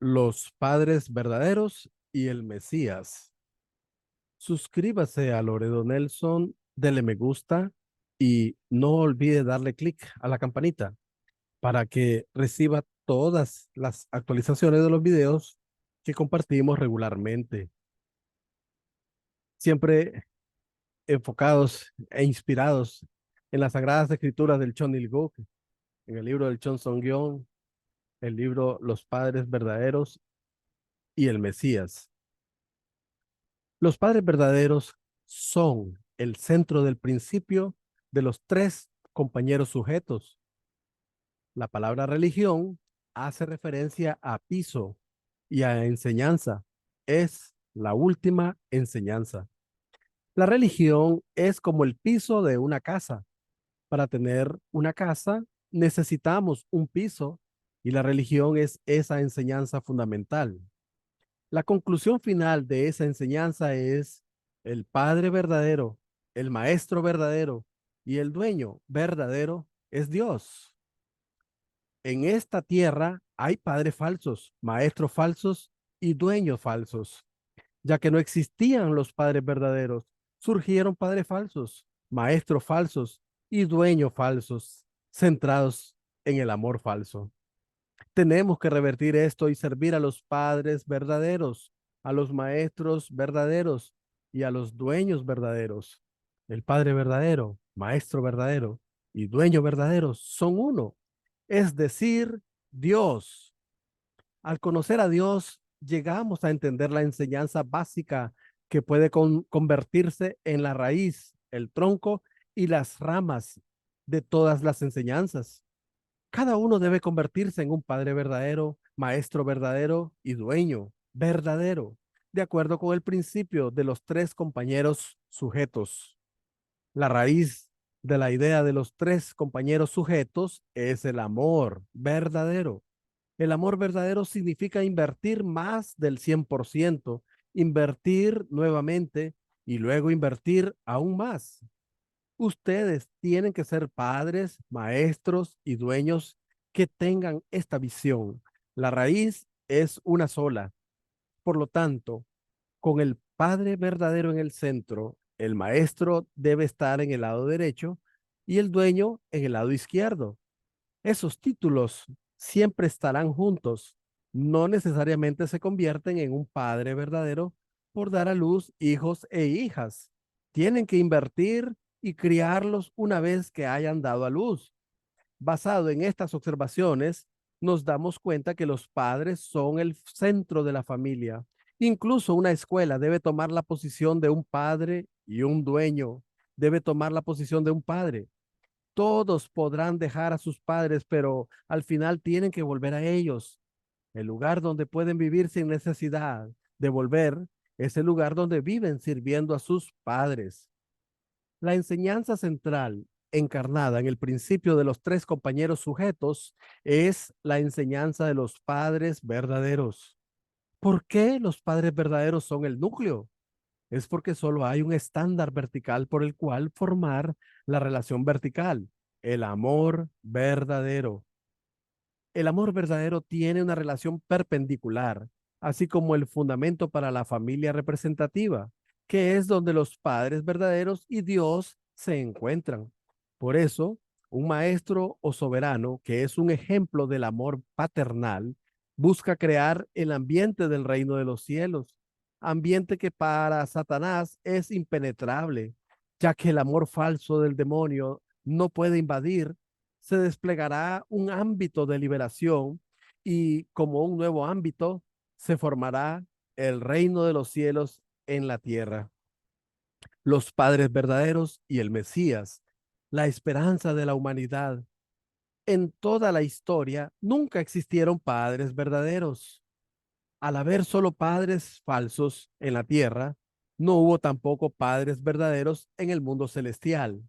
Los padres verdaderos y el Mesías. Suscríbase a Loredo Nelson, dele me gusta y no olvide darle clic a la campanita para que reciba todas las actualizaciones de los videos que compartimos regularmente, siempre enfocados e inspirados en las sagradas escrituras del Chon Il Guk, en el libro del Chon Song Gyeong, el libro Los padres verdaderos y el Mesías. Los padres verdaderos son el centro del principio de los tres compañeros sujetos. La palabra religión hace referencia a piso y a enseñanza. Es la última enseñanza. La religión es como el piso de una casa. Para tener una casa necesitamos un piso y la religión es esa enseñanza fundamental. La conclusión final de esa enseñanza es el Padre verdadero, el Maestro verdadero y el dueño verdadero es Dios. En esta tierra hay padres falsos, maestros falsos y dueños falsos. Ya que no existían los padres verdaderos, surgieron padres falsos, maestros falsos y dueños falsos, centrados en el amor falso. Tenemos que revertir esto y servir a los padres verdaderos, a los maestros verdaderos y a los dueños verdaderos. El Padre verdadero, Maestro verdadero y Dueño verdadero son uno, es decir, Dios. Al conocer a Dios, llegamos a entender la enseñanza básica que puede convertirse en la raíz, el tronco y las ramas de todas las enseñanzas. Cada uno debe convertirse en un padre verdadero, maestro verdadero y dueño verdadero, de acuerdo con el principio de los tres compañeros sujetos. La raíz de la idea de los tres compañeros sujetos es el amor verdadero. El amor verdadero significa invertir más del 100%, invertir nuevamente y luego invertir aún más. Ustedes tienen que ser padres, maestros y dueños que tengan esta visión. La raíz es una sola. Por lo tanto, con el Padre verdadero en el centro, el maestro debe estar en el lado derecho y el dueño en el lado izquierdo. Esos títulos siempre estarán juntos. No necesariamente se convierten en un padre verdadero por dar a luz hijos e hijas. Tienen que invertir y criarlos una vez que hayan dado a luz. Basado en estas observaciones, nos damos cuenta que los padres son el centro de la familia. Incluso una escuela debe tomar la posición de un padre y un dueño. Debe tomar la posición de un padre. Todos podrán dejar a sus padres, pero al final tienen que volver a ellos. El lugar donde pueden vivir sin necesidad de volver es el lugar donde viven sirviendo a sus padres. La enseñanza central encarnada en el principio de los tres compañeros sujetos es la enseñanza de los padres verdaderos. ¿Por qué los padres verdaderos son el núcleo? Es porque solo hay un estándar vertical por el cual formar la relación vertical, el amor verdadero. El amor verdadero tiene una relación perpendicular, así como el fundamento para la familia representativa, que es donde los padres verdaderos y Dios se encuentran. Por eso, un maestro o soberano, que es un ejemplo del amor paternal, busca crear el ambiente del reino de los cielos, ambiente que para Satanás es impenetrable, ya que el amor falso del demonio no puede invadir. Se desplegará un ámbito de liberación y como un nuevo ámbito se formará el reino de los cielos en la tierra. Los padres verdaderos y el Mesías, la esperanza de la humanidad. En toda la historia nunca existieron padres verdaderos. Al haber solo padres falsos en la tierra, no hubo tampoco padres verdaderos en el mundo celestial.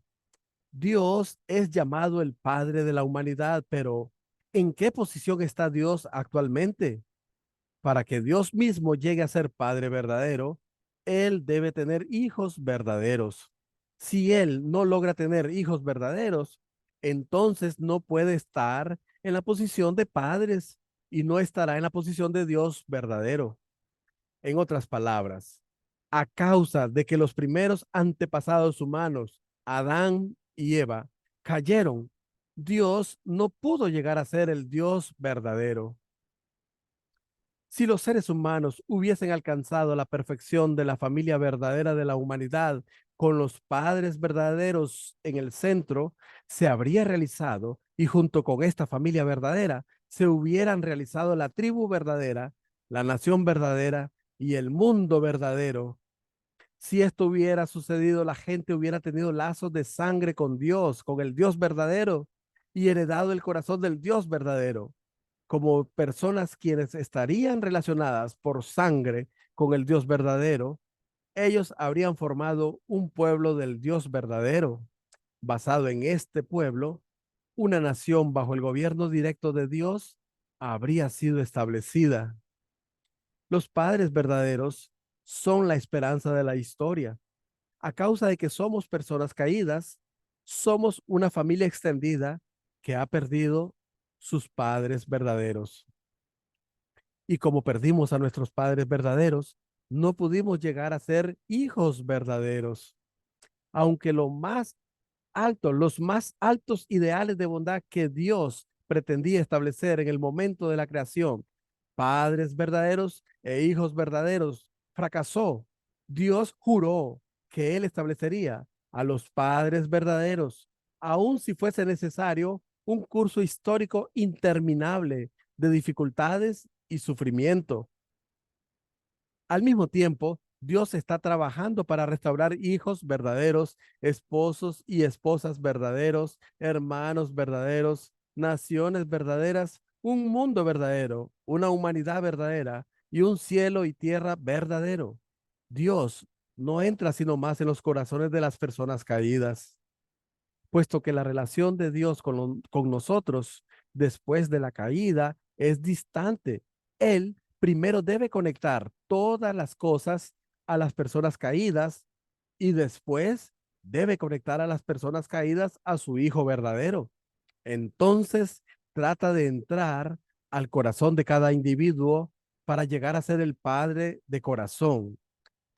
Dios es llamado el Padre de la humanidad, pero ¿en qué posición está Dios actualmente? Para que Dios mismo llegue a ser Padre verdadero, Él debe tener hijos verdaderos. Si Él no logra tener hijos verdaderos, entonces no puede estar en la posición de padres. y no estará en la posición de Dios verdadero. En otras palabras, a causa de que los primeros antepasados humanos, Adán y Eva, cayeron, Dios no pudo llegar a ser el Dios verdadero. Si los seres humanos hubiesen alcanzado la perfección de la familia verdadera de la humanidad con los padres verdaderos en el centro, se habría realizado y junto con esta familia verdadera se hubieran realizado la tribu verdadera, la nación verdadera y el mundo verdadero. Si esto hubiera sucedido, la gente hubiera tenido lazos de sangre con Dios, con el Dios verdadero y heredado el corazón del Dios verdadero como personas quienes estarían relacionadas por sangre con el Dios verdadero, ellos habrían formado un pueblo del Dios verdadero. Basado en este pueblo, una nación bajo el gobierno directo de Dios habría sido establecida. Los padres verdaderos son la esperanza de la historia. A causa de que somos personas caídas, somos una familia extendida que ha perdido sus padres verdaderos. Y como perdimos a nuestros padres verdaderos, no pudimos llegar a ser hijos verdaderos. Aunque los más altos ideales de bondad que Dios pretendía establecer en el momento de la creación, padres verdaderos e hijos verdaderos, fracasó. Dios juró que Él establecería a los padres verdaderos, aun si fuese necesario un curso histórico interminable de dificultades y sufrimiento. Al mismo tiempo, Dios está trabajando para restaurar hijos verdaderos, esposos y esposas verdaderos, hermanos verdaderos, naciones verdaderas, un mundo verdadero, una humanidad verdadera y un cielo y tierra verdadero. Dios no entra sino más en los corazones de las personas caídas, puesto que la relación de Dios con nosotros después de la caída es distante. Él primero debe conectar todas las cosas a las personas caídas y después debe conectar a las personas caídas a su Hijo verdadero. Entonces trata de entrar al corazón de cada individuo para llegar a ser el Padre de corazón.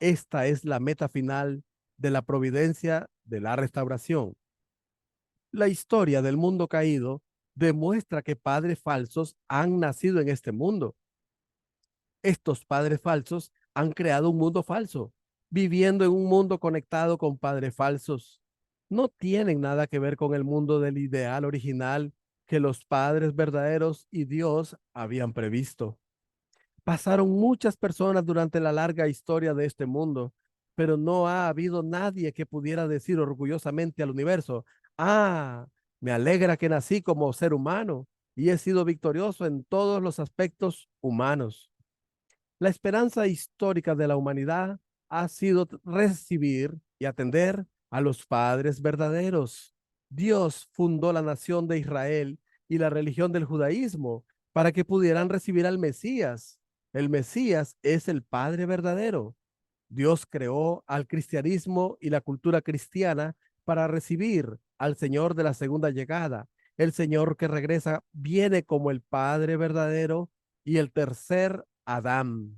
Esta es la meta final de la providencia de la restauración. La historia del mundo caído demuestra que padres falsos han nacido en este mundo. Estos padres falsos han creado un mundo falso, viviendo en un mundo conectado con padres falsos. No tienen nada que ver con el mundo del ideal original que los padres verdaderos y Dios habían previsto. Pasaron muchas personas durante la larga historia de este mundo, pero no ha habido nadie que pudiera decir orgullosamente al universo, ah, me alegra que nací como ser humano y he sido victorioso en todos los aspectos humanos. La esperanza histórica de la humanidad ha sido recibir y atender a los padres verdaderos. Dios fundó la nación de Israel y la religión del judaísmo para que pudieran recibir al Mesías. El Mesías es el Padre verdadero. Dios creó al cristianismo y la cultura cristiana para recibir al Señor de la segunda llegada. El Señor que regresa viene como el Padre verdadero y el tercer Adán.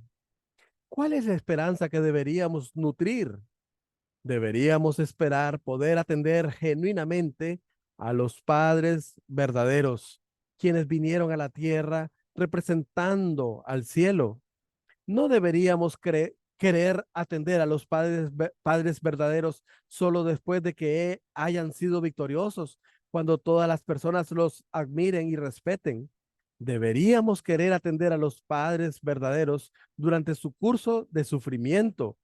¿Cuál es la esperanza que deberíamos nutrir? Deberíamos esperar poder atender genuinamente a los padres verdaderos, quienes vinieron a la tierra representando al cielo. No deberíamos querer atender a los padres verdaderos solo después de que hayan sido victoriosos, cuando todas las personas los admiren y respeten. Deberíamos querer atender a los padres verdaderos durante su curso de sufrimiento.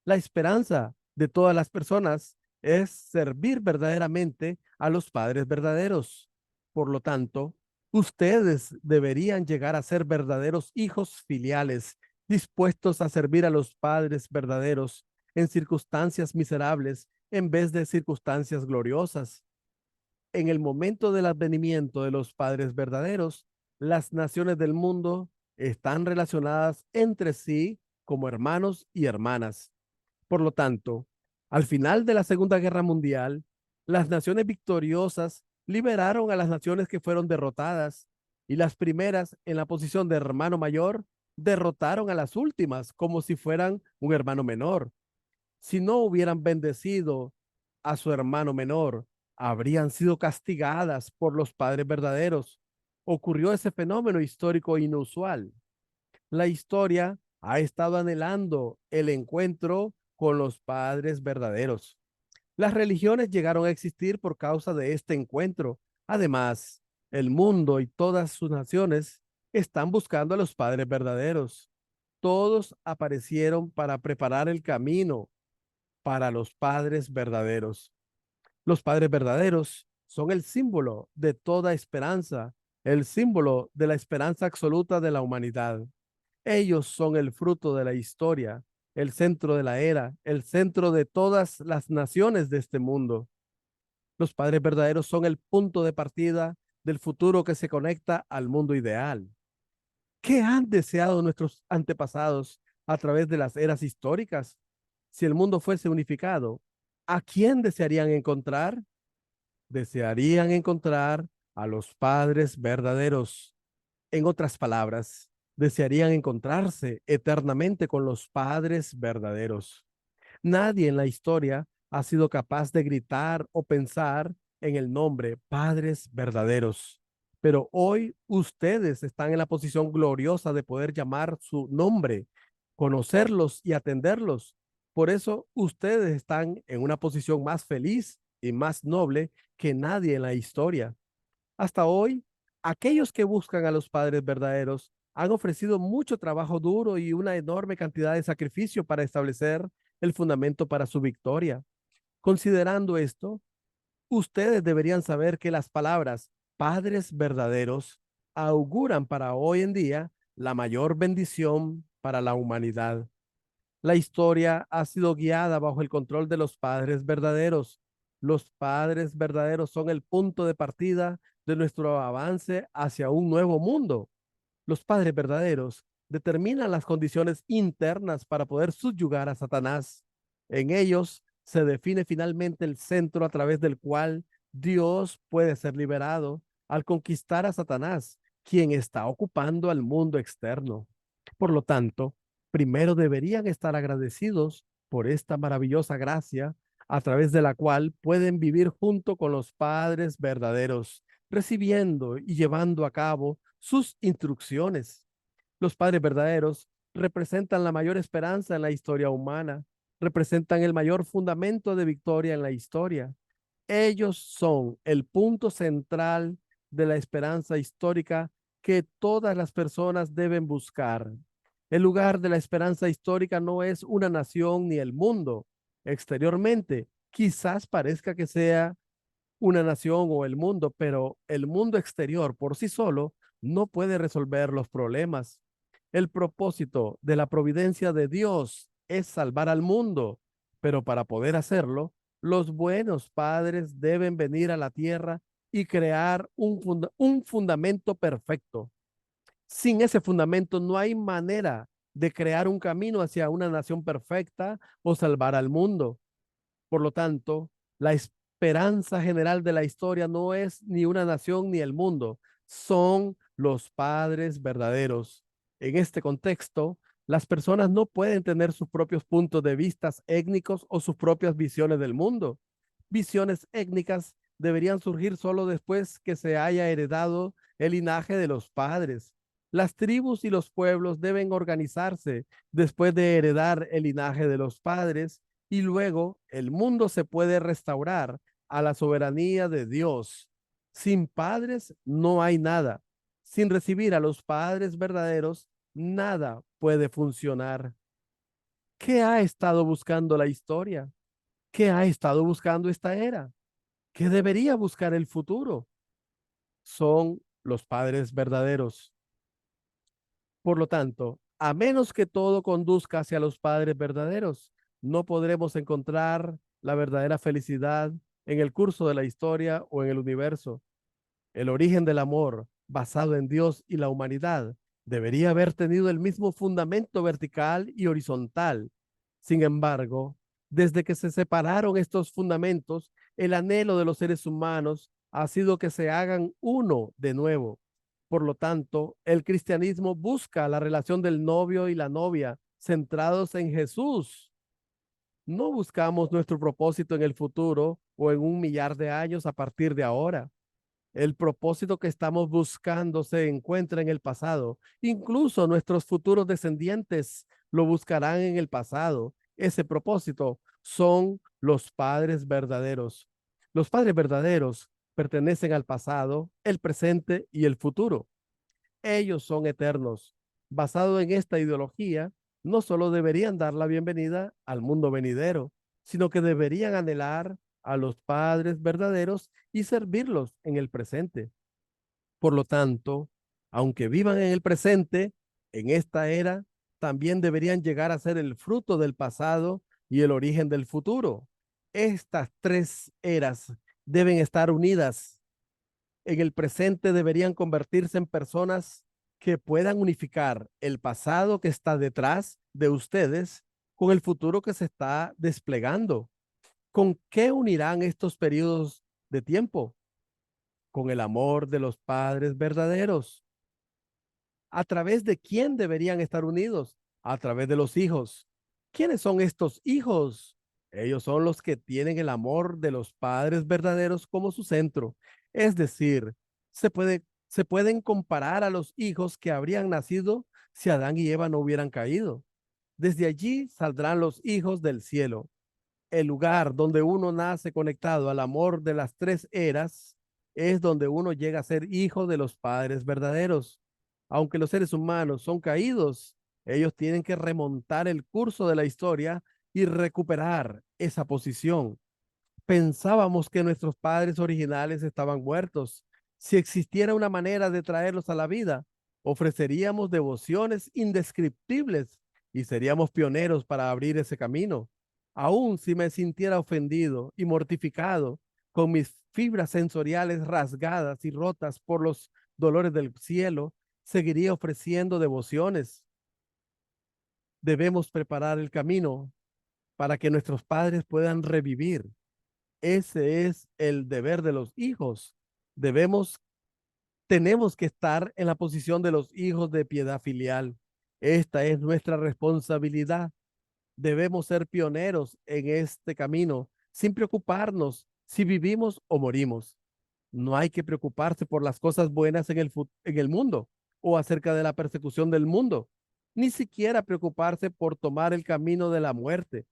La esperanza de todas las personas es servir verdaderamente a los padres verdaderos. Por lo tanto, ustedes deberían llegar a ser verdaderos hijos filiales, dispuestos a servir a los padres verdaderos en circunstancias miserables en vez de circunstancias gloriosas. En el momento del advenimiento de los padres verdaderos, las naciones del mundo están relacionadas entre sí como hermanos y hermanas. Por lo tanto, al final de la Segunda Guerra Mundial, las naciones victoriosas liberaron a las naciones que fueron derrotadas y las primeras en la posición de hermano mayor derrotaron a las últimas como si fueran un hermano menor. Si no hubieran bendecido a su hermano menor, habrían sido castigadas por los padres verdaderos. Ocurrió ese fenómeno histórico inusual. La historia ha estado anhelando el encuentro con los padres verdaderos. Las religiones llegaron a existir por causa de este encuentro. Además, el mundo y todas sus naciones están buscando a los padres verdaderos. Todos aparecieron para preparar el camino para los padres verdaderos. Los padres verdaderos son el símbolo de toda esperanza, el símbolo de la esperanza absoluta de la humanidad. Ellos son el fruto de la historia, el centro de la era, el centro de todas las naciones de este mundo. Los padres verdaderos son el punto de partida del futuro que se conecta al mundo ideal. ¿Qué han deseado nuestros antepasados a través de las eras históricas? Si el mundo fuese unificado, ¿a quién desearían encontrar? Desearían encontrar a los padres verdaderos. En otras palabras, desearían encontrarse eternamente con los padres verdaderos. Nadie en la historia ha sido capaz de gritar o pensar en el nombre padres verdaderos. Pero hoy ustedes están en la posición gloriosa de poder llamar su nombre, conocerlos y atenderlos. Por eso ustedes están en una posición más feliz y más noble que nadie en la historia. Hasta hoy, aquellos que buscan a los padres verdaderos han ofrecido mucho trabajo duro y una enorme cantidad de sacrificio para establecer el fundamento para su victoria. Considerando esto, ustedes deberían saber que las palabras padres verdaderos auguran para hoy en día la mayor bendición para la humanidad. La historia ha sido guiada bajo el control de los padres verdaderos. Los padres verdaderos son el punto de partida de nuestro avance hacia un nuevo mundo. Los padres verdaderos determinan las condiciones internas para poder subyugar a Satanás. En ellos se define finalmente el centro a través del cual Dios puede ser liberado al conquistar a Satanás, quien está ocupando al mundo externo. Por lo tanto, primero deberían estar agradecidos por esta maravillosa gracia a través de la cual pueden vivir junto con los padres verdaderos, recibiendo y llevando a cabo sus instrucciones. Los padres verdaderos representan la mayor esperanza en la historia humana, representan el mayor fundamento de victoria en la historia. Ellos son el punto central de la esperanza histórica que todas las personas deben buscar. El lugar de la esperanza histórica no es una nación ni el mundo. Exteriormente, quizás parezca que sea una nación o el mundo, pero el mundo exterior por sí solo no puede resolver los problemas. El propósito de la providencia de Dios es salvar al mundo, pero para poder hacerlo, los buenos padres deben venir a la tierra y crear un fundamento perfecto. Sin ese fundamento no hay manera de crear un camino hacia una nación perfecta o salvar al mundo. Por lo tanto, la esperanza general de la historia no es ni una nación ni el mundo, son los padres verdaderos. En este contexto, las personas no pueden tener sus propios puntos de vista étnicos o sus propias visiones del mundo. Visiones étnicas deberían surgir solo después que se haya heredado el linaje de los padres. Las tribus y los pueblos deben organizarse después de heredar el linaje de los padres y luego el mundo se puede restaurar a la soberanía de Dios. Sin padres no hay nada. Sin recibir a los padres verdaderos, nada puede funcionar. ¿Qué ha estado buscando la historia? ¿Qué ha estado buscando esta era? ¿Qué debería buscar el futuro? Son los padres verdaderos. Por lo tanto, a menos que todo conduzca hacia los padres verdaderos, no podremos encontrar la verdadera felicidad en el curso de la historia o en el universo. El origen del amor, basado en Dios y la humanidad, debería haber tenido el mismo fundamento vertical y horizontal. Sin embargo, desde que se separaron estos fundamentos, el anhelo de los seres humanos ha sido que se hagan uno de nuevo. Por lo tanto, el cristianismo busca la relación del novio y la novia centrados en Jesús. No buscamos nuestro propósito en el futuro o en un millar de años a partir de ahora. El propósito que estamos buscando se encuentra en el pasado. Incluso nuestros futuros descendientes lo buscarán en el pasado. Ese propósito son los padres verdaderos. Los padres verdaderos pertenecen al pasado, el presente y el futuro. Ellos son eternos. Basado en esta ideología, no solo deberían dar la bienvenida al mundo venidero, sino que deberían anhelar a los padres verdaderos y servirlos en el presente. Por lo tanto, aunque vivan en el presente, en esta era, también deberían llegar a ser el fruto del pasado y el origen del futuro. Estas tres eras deben estar unidas. En el presente deberían convertirse en personas que puedan unificar el pasado que está detrás de ustedes con el futuro que se está desplegando. ¿Con qué unirán estos periodos de tiempo? Con el amor de los padres verdaderos. ¿A través de quién deberían estar unidos? A través de los hijos. ¿Quiénes son estos hijos? Ellos son los que tienen el amor de los padres verdaderos como su centro. Es decir, se pueden comparar a los hijos que habrían nacido si Adán y Eva no hubieran caído. Desde allí saldrán los hijos del cielo. El lugar donde uno nace conectado al amor de las tres eras es donde uno llega a ser hijo de los padres verdaderos. Aunque los seres humanos son caídos, ellos tienen que remontar el curso de la historia y recuperar esa posición. Pensábamos que nuestros padres originales estaban muertos. Si existiera una manera de traerlos a la vida, ofreceríamos devociones indescriptibles y seríamos pioneros para abrir ese camino. Aún si me sintiera ofendido y mortificado, con mis fibras sensoriales rasgadas y rotas por los dolores del cielo, seguiría ofreciendo devociones. Debemos preparar el camino para que nuestros padres puedan revivir. Ese es el deber de los hijos. Debemos, tenemos que estar en la posición de los hijos de piedad filial. Esta es nuestra responsabilidad. Debemos ser pioneros en este camino, sin preocuparnos si vivimos o morimos. No hay que preocuparse por las cosas buenas en el mundo o acerca de la persecución del mundo, ni siquiera preocuparse por tomar el camino de la muerte.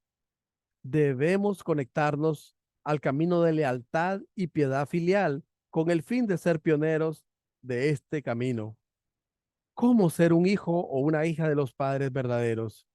Debemos conectarnos al camino de lealtad y piedad filial con el fin de ser pioneros de este camino. ¿Cómo ser un hijo o una hija de los padres verdaderos?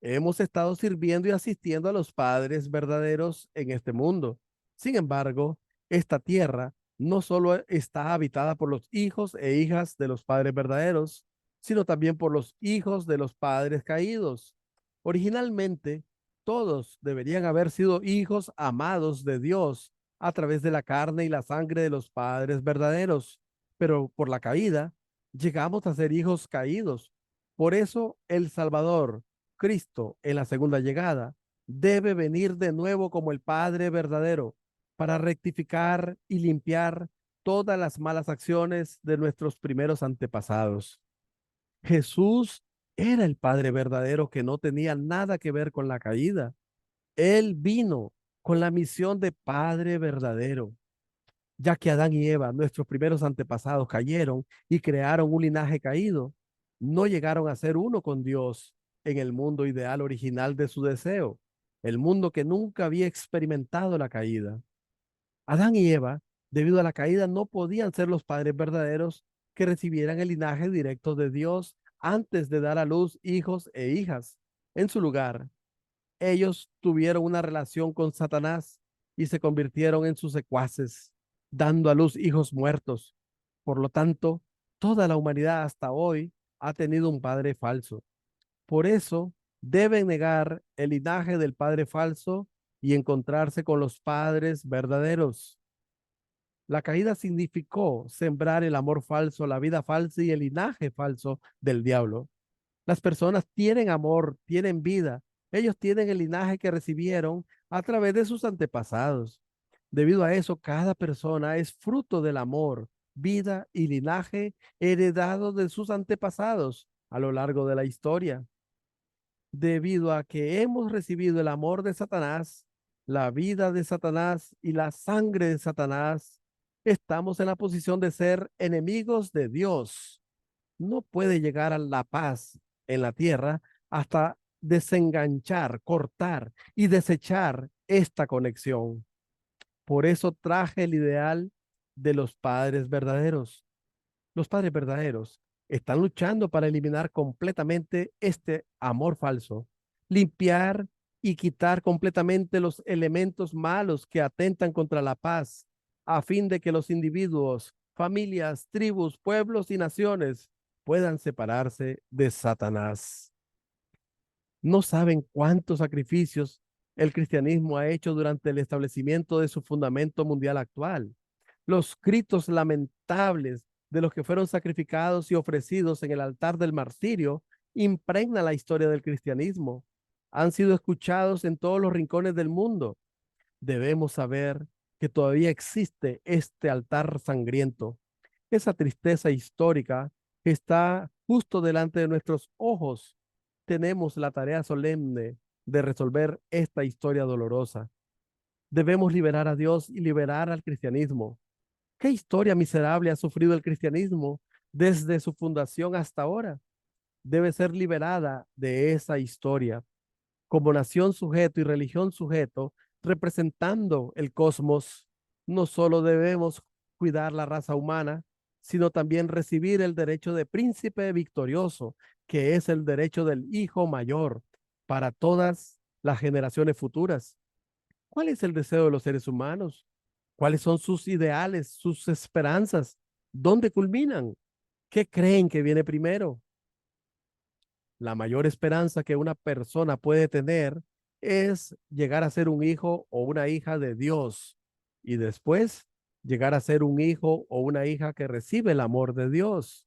Hemos estado sirviendo y asistiendo a los padres verdaderos en este mundo. Sin embargo, esta tierra no solo está habitada por los hijos e hijas de los padres verdaderos, sino también por los hijos de los padres caídos. Originalmente, todos deberían haber sido hijos amados de Dios a través de la carne y la sangre de los padres verdaderos, pero por la caída llegamos a ser hijos caídos. Por eso el Salvador, Cristo, en la segunda llegada, debe venir de nuevo como el Padre verdadero para rectificar y limpiar todas las malas acciones de nuestros primeros antepasados. Jesús era el Padre verdadero que no tenía nada que ver con la caída. Él vino con la misión de Padre verdadero, ya que Adán y Eva, nuestros primeros antepasados, cayeron y crearon un linaje caído. No llegaron a ser uno con Dios en el mundo ideal original de su deseo, el mundo que nunca había experimentado la caída. Adán y Eva, debido a la caída, no podían ser los padres verdaderos que recibieran el linaje directo de Dios antes de dar a luz hijos e hijas. En su lugar, ellos tuvieron una relación con Satanás y se convirtieron en sus secuaces, dando a luz hijos muertos. Por lo tanto, toda la humanidad hasta hoy ha tenido un padre falso. Por eso, deben negar el linaje del padre falso y encontrarse con los padres verdaderos. La caída significó sembrar el amor falso, la vida falsa y el linaje falso del diablo. Las personas tienen amor, tienen vida. Ellos tienen el linaje que recibieron a través de sus antepasados. Debido a eso, cada persona es fruto del amor vida y linaje heredado de sus antepasados a lo largo de la historia. Debido a que hemos recibido el amor de Satanás, la vida de Satanás y la sangre de Satanás, estamos en la posición de ser enemigos de Dios. No puede llegar a la paz en la tierra hasta desenganchar, cortar y desechar esta conexión. Por eso traje el ideal de los padres verdaderos. Los padres verdaderos están luchando para eliminar completamente este amor falso, limpiar y quitar completamente los elementos malos que atentan contra la paz, a fin de que los individuos, familias, tribus, pueblos y naciones puedan separarse de Satanás. No saben cuántos sacrificios el cristianismo ha hecho durante el establecimiento de su fundamento mundial actual. Los gritos lamentables de los que fueron sacrificados y ofrecidos en el altar del martirio impregnan la historia del cristianismo. Han sido escuchados en todos los rincones del mundo. Debemos saber que todavía existe este altar sangriento, esa tristeza histórica que está justo delante de nuestros ojos. Tenemos la tarea solemne de resolver esta historia dolorosa. Debemos liberar a Dios y liberar al cristianismo. ¿Qué historia miserable ha sufrido el cristianismo desde su fundación hasta ahora? Debe ser liberada de esa historia. Como nación sujeto y religión sujeto, representando el cosmos, no solo debemos cuidar la raza humana, sino también recibir el derecho de príncipe victorioso, que es el derecho del hijo mayor para todas las generaciones futuras. ¿Cuál es el deseo de los seres humanos? ¿Cuáles son sus ideales, sus esperanzas? ¿Dónde culminan? ¿Qué creen que viene primero? La mayor esperanza que una persona puede tener es llegar a ser un hijo o una hija de Dios y después llegar a ser un hijo o una hija que recibe el amor de Dios.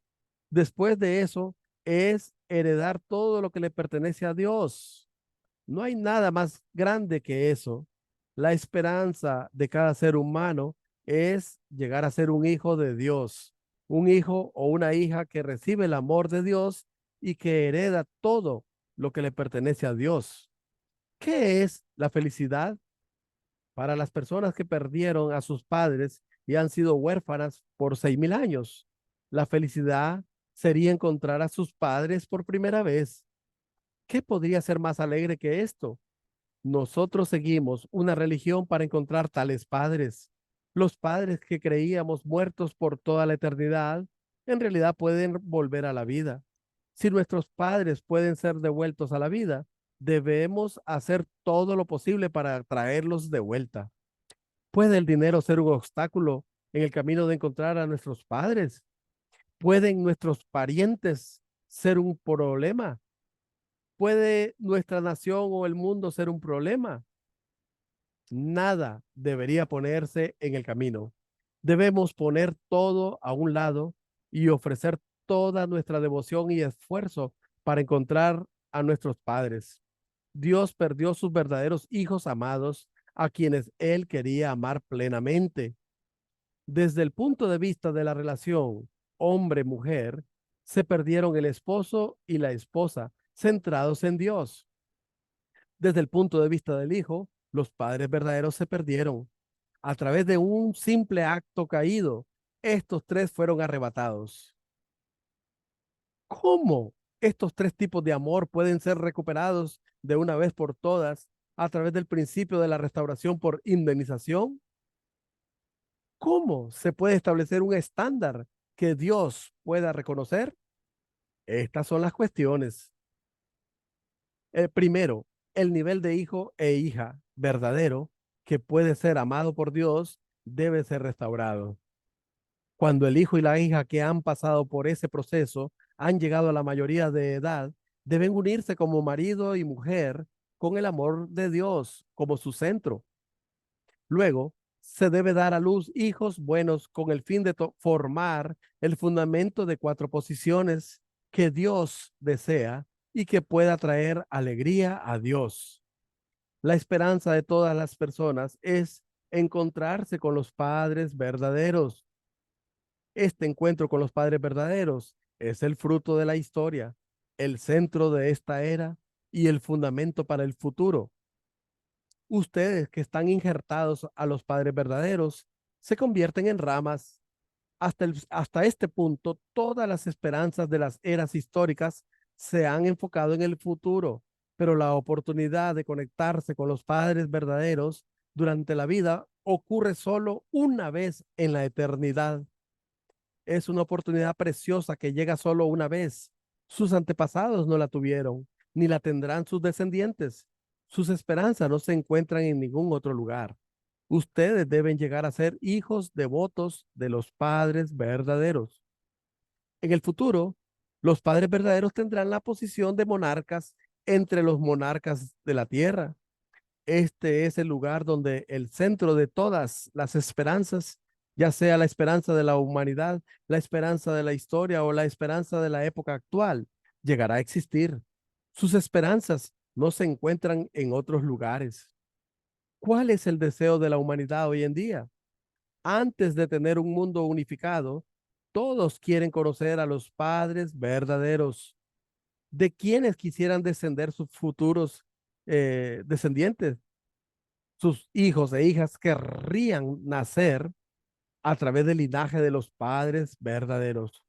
Después de eso es heredar todo lo que le pertenece a Dios. No hay nada más grande que eso. La esperanza de cada ser humano es llegar a ser un hijo de Dios, un hijo o una hija que recibe el amor de Dios y que hereda todo lo que le pertenece a Dios. ¿Qué es la felicidad? Para las personas que perdieron a sus padres y han sido huérfanas por 6.000 años, la felicidad sería encontrar a sus padres por primera vez. ¿Qué podría ser más alegre que esto? Nosotros seguimos una religión para encontrar tales padres. Los padres que creíamos muertos por toda la eternidad, en realidad pueden volver a la vida. Si nuestros padres pueden ser devueltos a la vida, debemos hacer todo lo posible para traerlos de vuelta. ¿Puede el dinero ser un obstáculo en el camino de encontrar a nuestros padres? ¿Pueden nuestros parientes ser un problema? ¿Puede nuestra nación o el mundo ser un problema? Nada debería ponerse en el camino. Debemos poner todo a un lado y ofrecer toda nuestra devoción y esfuerzo para encontrar a nuestros padres. Dios perdió sus verdaderos hijos amados a quienes Él quería amar plenamente. Desde el punto de vista de la relación hombre-mujer, se perdieron el esposo y la esposa centrados en Dios. Desde el punto de vista del hijo, los padres verdaderos se perdieron. A través de un simple acto caído, estos tres fueron arrebatados. ¿Cómo estos tres tipos de amor pueden ser recuperados de una vez por todas a través del principio de la restauración por indemnización? ¿Cómo se puede establecer un estándar que Dios pueda reconocer? Estas son las cuestiones. Primero, el nivel de hijo e hija verdadero que puede ser amado por Dios debe ser restaurado. Cuando el hijo y la hija que han pasado por ese proceso han llegado a la mayoría de edad, deben unirse como marido y mujer con el amor de Dios como su centro. Luego, se debe dar a luz hijos buenos con el fin de formar el fundamento de cuatro posiciones que Dios desea y que pueda traer alegría a Dios. La esperanza de todas las personas es encontrarse con los padres verdaderos. Este encuentro con los padres verdaderos es el fruto de la historia, el centro de esta era y el fundamento para el futuro. Ustedes que están injertados a los padres verdaderos se convierten en ramas. Hasta este punto, todas las esperanzas de las eras históricas se han enfocado en el futuro, pero la oportunidad de conectarse con los padres verdaderos durante la vida ocurre solo una vez en la eternidad. Es una oportunidad preciosa que llega solo una vez. Sus antepasados no la tuvieron, ni la tendrán sus descendientes. Sus esperanzas no se encuentran en ningún otro lugar. Ustedes deben llegar a ser hijos devotos de los padres verdaderos. En el futuro, los padres verdaderos tendrán la posición de monarcas entre los monarcas de la tierra. Este es el lugar donde el centro de todas las esperanzas, ya sea la esperanza de la humanidad, la esperanza de la historia o la esperanza de la época actual, llegará a existir. Sus esperanzas no se encuentran en otros lugares. ¿Cuál es el deseo de la humanidad hoy en día? Antes de tener un mundo unificado, todos quieren conocer a los padres verdaderos, de quienes quisieran descender sus futuros descendientes. Sus hijos e hijas querrían nacer a través del linaje de los padres verdaderos.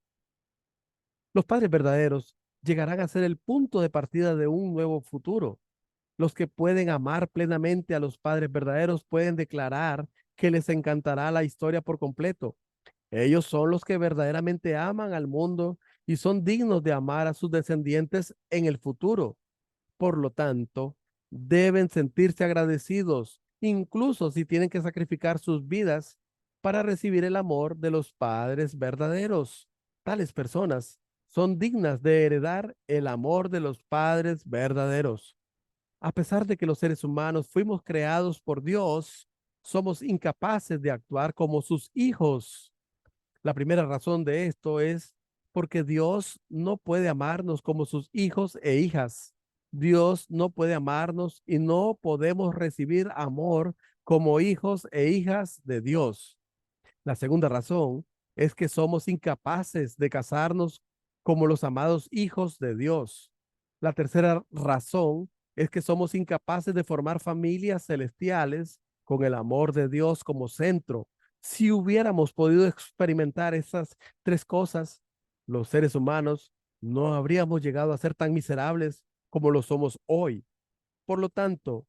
Los padres verdaderos llegarán a ser el punto de partida de un nuevo futuro. Los que pueden amar plenamente a los padres verdaderos pueden declarar que les encantará la historia por completo. Ellos son los que verdaderamente aman al mundo y son dignos de amar a sus descendientes en el futuro. Por lo tanto, deben sentirse agradecidos, incluso si tienen que sacrificar sus vidas para recibir el amor de los padres verdaderos. Tales personas son dignas de heredar el amor de los padres verdaderos. A pesar de que los seres humanos fuimos creados por Dios, somos incapaces de actuar como sus hijos. La primera razón de esto es porque Dios no puede amarnos como sus hijos e hijas. Dios no puede amarnos y no podemos recibir amor como hijos e hijas de Dios. La segunda razón es que somos incapaces de casarnos como los amados hijos de Dios. La tercera razón es que somos incapaces de formar familias celestiales con el amor de Dios como centro. Si hubiéramos podido experimentar esas tres cosas, los seres humanos no habríamos llegado a ser tan miserables como lo somos hoy. Por lo tanto,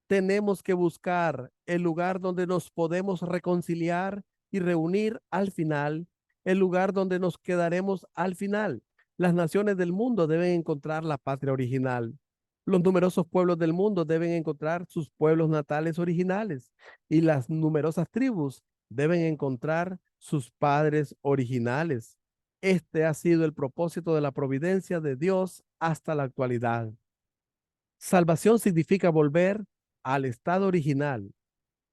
tenemos que buscar el lugar donde nos podemos reconciliar y reunir al final, el lugar donde nos quedaremos al final. Las naciones del mundo deben encontrar la patria original. Los numerosos pueblos del mundo deben encontrar sus pueblos natales originales y las numerosas tribus deben encontrar sus padres originales. Este ha sido el propósito de la providencia de Dios hasta la actualidad. Salvación significa volver al estado original.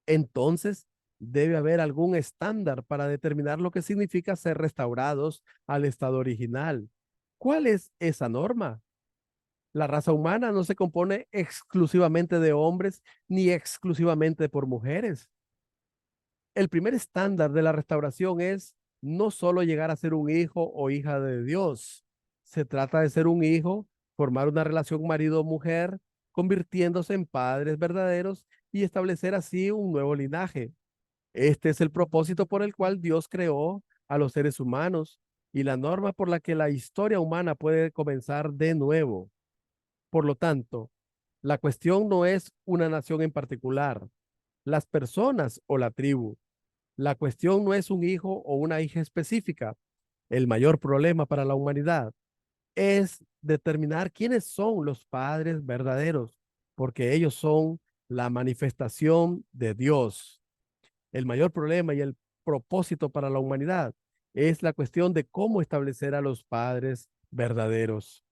Entonces, debe haber algún estándar para determinar lo que significa ser restaurados al estado original. ¿Cuál es esa norma? La raza humana no se compone exclusivamente de hombres ni exclusivamente por mujeres. El primer estándar de la restauración es no solo llegar a ser un hijo o hija de Dios. Se trata de ser un hijo, formar una relación marido-mujer, convirtiéndose en padres verdaderos y establecer así un nuevo linaje. Este es el propósito por el cual Dios creó a los seres humanos y la norma por la que la historia humana puede comenzar de nuevo. Por lo tanto, la cuestión no es una nación en particular, las personas o la tribu. La cuestión no es un hijo o una hija específica. El mayor problema para la humanidad es determinar quiénes son los padres verdaderos, porque ellos son la manifestación de Dios. El mayor problema y el propósito para la humanidad es la cuestión de cómo establecer a los padres verdaderos.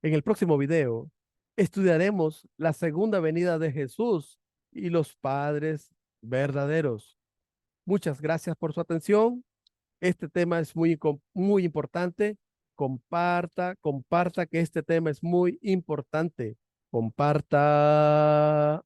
En el próximo video estudiaremos la segunda venida de Jesús y los padres verdaderos. Muchas gracias por su atención. Este tema es muy importante. Comparta que este tema es muy importante. Comparta.